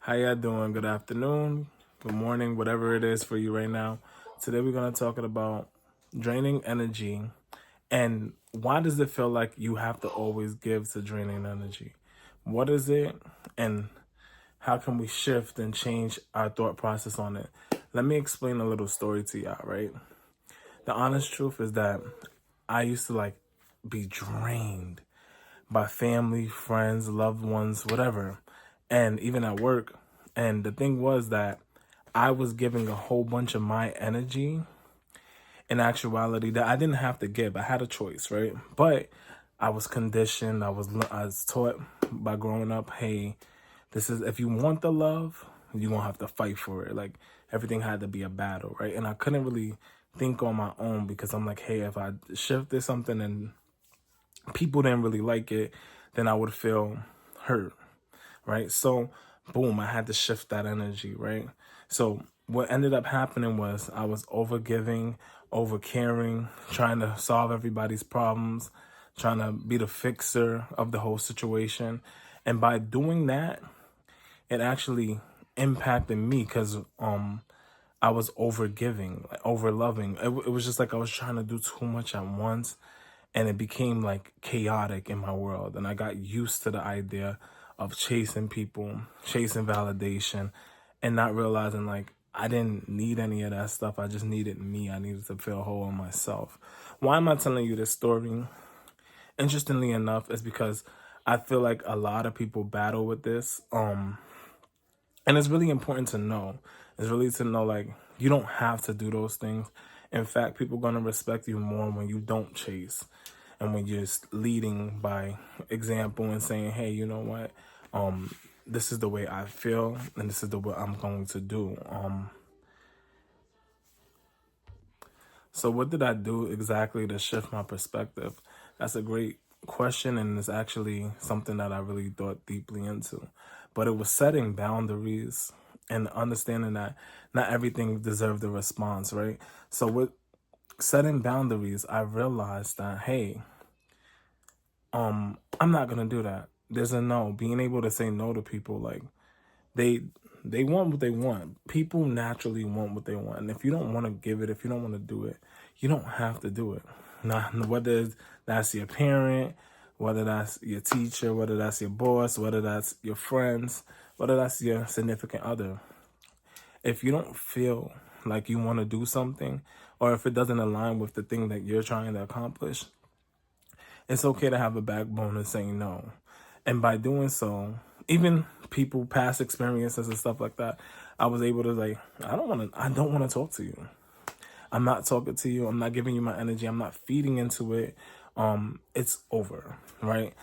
How y'all doing? Good afternoon, good morning, whatever it is for you right now. Today we're gonna talk about draining energy and why does it feel like you have to always give to draining energy? What is it and how can we shift and change our thought process on it? Let me explain a little story to y'all, right? The honest truth is that I used to be drained by family, friends, loved ones, whatever, and even at work. And the thing was that I was giving a whole bunch of my energy in actuality that I didn't have to give. I had a choice, right? But I was conditioned. I was taught by growing up, hey, this is if you want the love, you're gonna have to fight for it. Like everything had to be a battle, right? And I couldn't really think on my own because I'm like, hey, if I shifted something and people didn't really like it, then I would feel hurt, right? So, boom, I had to shift that energy, right? So, what ended up happening was I was over giving, over caring, trying to solve everybody's problems, trying to be the fixer of the whole situation. And by doing that, it actually impacted me because I was over giving, like over loving. It was just like I was trying to do too much at once, and it became like chaotic in my world. And I got used to the idea of chasing people, chasing validation, and not realizing like I didn't need any of that stuff. I just needed me. I needed to feel whole in myself. Why am I telling you this story? Interestingly enough, is because I feel like a lot of people battle with this. And it's really important to know. It's really to know like you don't have to do those things. In fact, people are gonna respect you more when you don't chase and when you're just leading by example and saying, hey, you know what? This is the way I feel and this is the way I'm going to do. So what did I do exactly to shift my perspective? That's a great question, and it's actually something that I really thought deeply into. But it was setting boundaries and understanding that not everything deserved a response, right? So with setting boundaries, I realized that hey, I'm not gonna do that. There's a no. Being able to say no to people, like they they want what they want. People naturally want what they want. And if you don't want to give it, if you don't want to do it, you don't have to do it. Now, whether that's your parent, whether that's your teacher, whether that's your boss, whether that's your friends, whether that's your significant other. If you don't feel like you want to do something, or if it doesn't align with the thing that you're trying to accomplish, it's okay to have a backbone and saying no. And by doing so, even people, past experiences and stuff like that, I was able to like, I don't want to talk to you. I'm not talking to you. I'm not giving you my energy. I'm not feeding into it. It's over, right?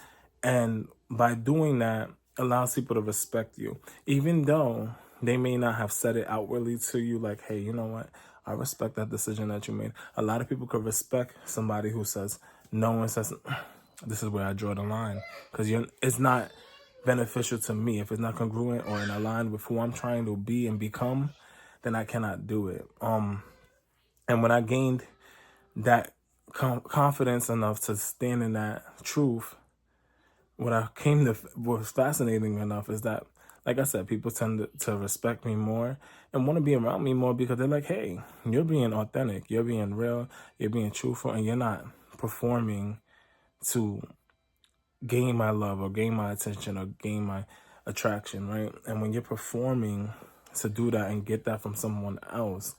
And by doing that, allows people to respect you, even though they may not have said it outwardly to you, like, hey, you know what? I respect that decision that you made. A lot of people could respect somebody who says no and says, this is where I draw the line. Because it's not beneficial to me. If it's not congruent or in line with who I'm trying to be and become, then I cannot do it. And when I gained that confidence enough to stand in that truth, what I came to, what was fascinating enough is that, like I said, people tend to respect me more and want to be around me more because they're like, hey, you're being authentic, you're being real, you're being truthful, and you're not performing to gain my love or gain my attention or gain my attraction, right? And when you're performing to do that and get that from someone else,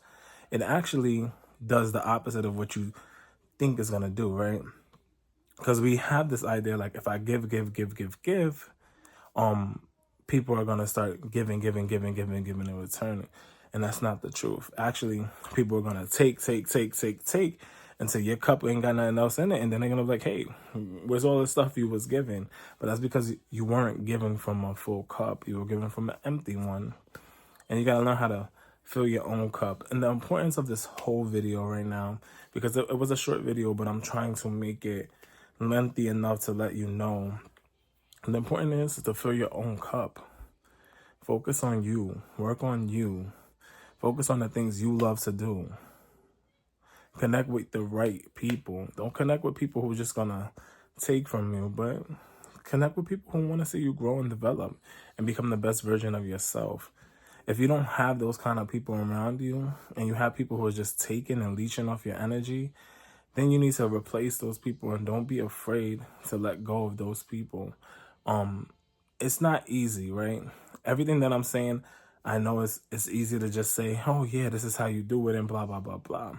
it actually does the opposite of what you think is going to do, right? Because we have this idea like if I give, people are going to start giving and returning. And that's not the truth. Actually, people are going to take until your cup ain't got nothing else in it. And then they're going to be like, hey, where's all the stuff you was giving? But that's because you weren't giving from a full cup. You were giving from an empty one. And you got to learn how to fill your own cup. And the importance of this whole video right now, because it was a short video, but I'm trying to make it lengthy enough to let you know. The important is to fill your own cup. Focus on you. Work on you. Focus on the things you love to do. Connect with the right people. Don't connect with people who are just going to take from you, but Connect with people who want to see you grow and develop and become the best version of yourself. If you don't have those kind of people around you, and you have people who are just taking and leeching off your energy, then you need to replace those people, and don't be afraid to let go of those people. It's not easy, right? Everything that I'm saying, I know it's easy to just say, oh yeah, this is how you do it and blah, blah, blah, blah.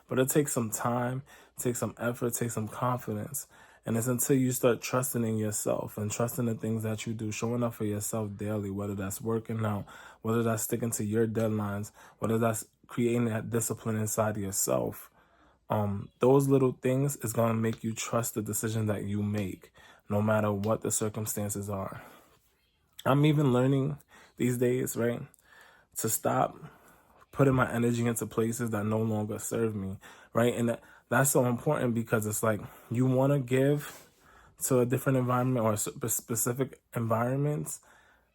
But it takes some time, takes some effort, takes some confidence. And it's until you start trusting in yourself and trusting the things that you do, showing up for yourself daily, whether that's working out, whether that's sticking to your deadlines, whether that's creating that discipline inside yourself. Those little things is going to make you trust the decision that you make, no matter what the circumstances are. I'm even learning these days, right, to stop putting my energy into places that no longer serve me, right? And that's so important, because it's like you want to give to a different environment or specific environments,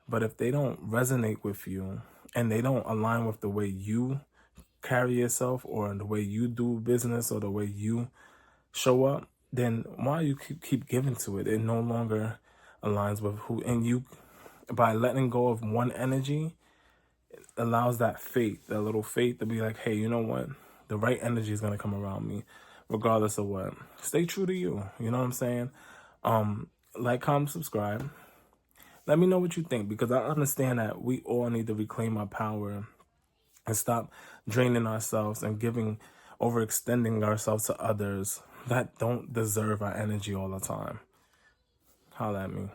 but if they don't resonate with you and they don't align with the way you carry yourself or the way you do business or the way you show up, then why you keep giving to it? It no longer aligns with who, and you, by letting go of one energy, allows that faith, that little faith, to be like, hey, you know what? The right energy is going to come around me, regardless of what. Stay true to you. You know what I'm saying? Like, comment, subscribe. Let me know what you think, because I understand that we all need to reclaim our power and stop draining ourselves and overextending ourselves to others that don't deserve our energy all the time. Holla at me.